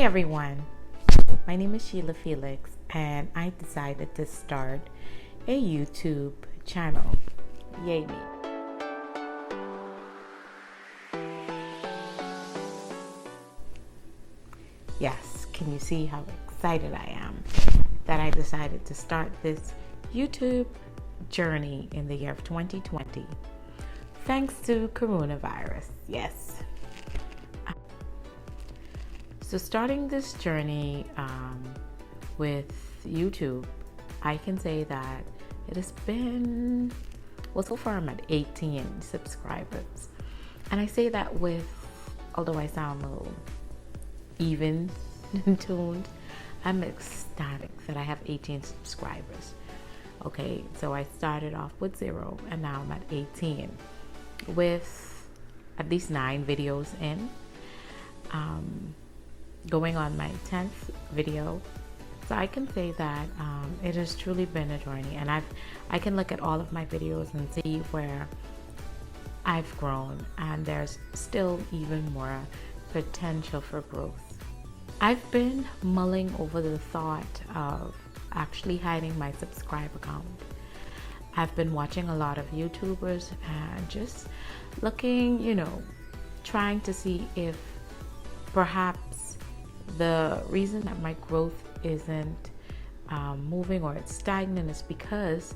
everyone, my name is Sheila Felix and I decided to start a YouTube channel. Yay me. Yes, can you see how excited I am that I decided to start this YouTube journey in the year of 2020 thanks to coronavirus. Yes. So starting this journey with YouTube, I can say that it has been, well, so far I'm at 18 subscribers. And I say that with, although I sound a little even tuned, I'm ecstatic that I have 18 subscribers. Okay, so I started off with 0 and now I'm at 18 with at least 9 videos in. Going on my 10th video. So I can say that it has truly been a journey, and I can look at all of my videos and see where I've grown, and there's still even more potential for growth. I've been mulling over the thought of actually hiding my subscribe account. I've been watching a lot of YouTubers and just looking, trying to see if perhaps the reason that my growth isn't moving or it's stagnant is because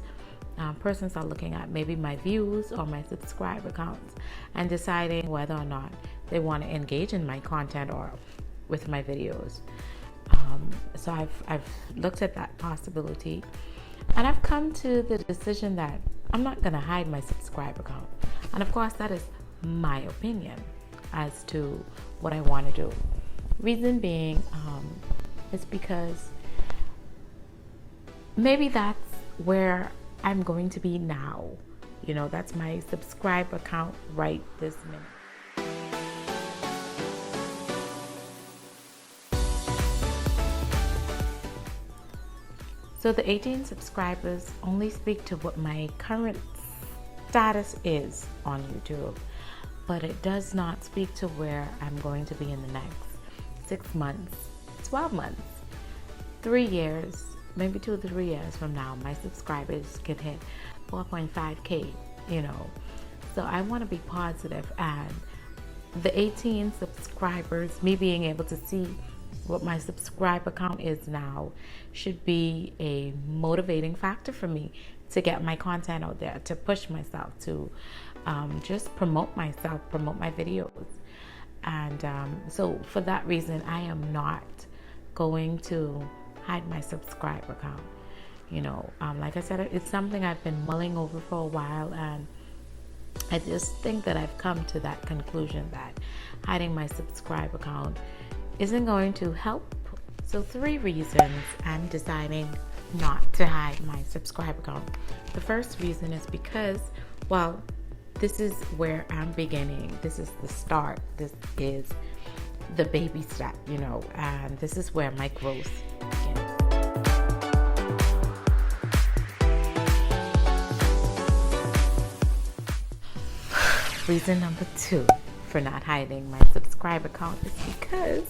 persons are looking at maybe my views or my subscribe accounts and deciding whether or not they want to engage in my content or with my videos. So I've looked at that possibility, and I've come to the decision that I'm not going to hide my subscribe account. And of course, that is my opinion as to what I want to do. Reason being is because maybe that's where I'm going to be now. That's my subscribe account right this minute. So the 18 subscribers only speak to what my current status is on YouTube, but it does not speak to where I'm going to be in the next 6 months, 12 months, 3 years, maybe 2 to 3 years from now. My subscribers can hit 4.5K, So I want to be positive, and the 18 subscribers, me being able to see what my subscribe account is now, should be a motivating factor for me to get my content out there, to push myself, to just promote myself, promote my videos. And so for that reason, I am not going to hide my subscribe account. Like I said, it's something I've been mulling over for a while, and I just think that I've come to that conclusion that hiding my subscribe account isn't going to help. So 3 reasons I'm deciding not to hide my subscribe account. The first reason is because, well, this is where I'm beginning. This is the start. This is the baby step, and this is where my growth begins. Reason number 2 for not hiding my subscribe account is because,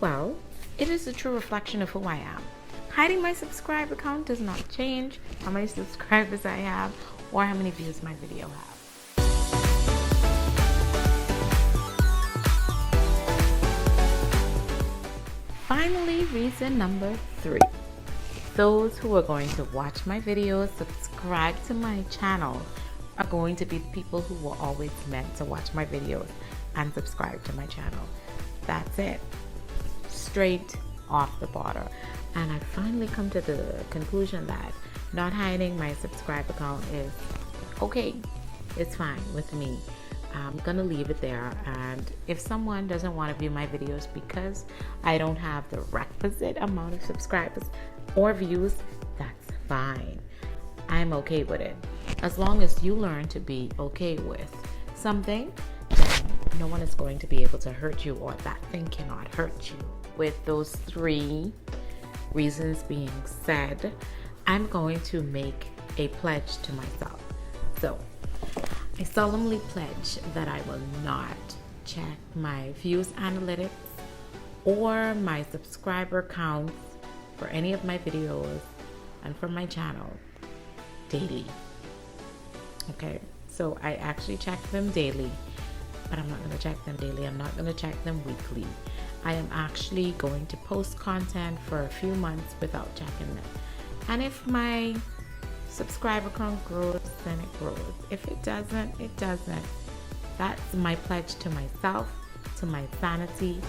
well, it is a true reflection of who I am. Hiding my subscribe account does not change how many subscribers I have or how many views my video has. Finally, reason number 3. Those who are going to watch my videos, subscribe to my channel, are going to be the people who were always meant to watch my videos and subscribe to my channel. That's it. Straight off the border. And I finally come to the conclusion that not hiding my subscribe account is okay. It's fine with me. I'm gonna leave it there, and if someone doesn't want to view my videos because I don't have the requisite amount of subscribers or views, that's fine. I'm okay with it. As long as you learn to be okay with something, then no one is going to be able to hurt you, or that thing cannot hurt you. With those 3 reasons being said, I'm going to make a pledge to myself. So I solemnly pledge that I will not check my views analytics or my subscriber counts for any of my videos and for my channel daily. Okay, so I actually check them daily, but I'm not going to check them daily. I'm not going to check them weekly. I am actually going to post content for a few months without checking them. And if my subscriber count grows, then it grows. If it doesn't, it doesn't. That's my pledge to myself, to my sanity.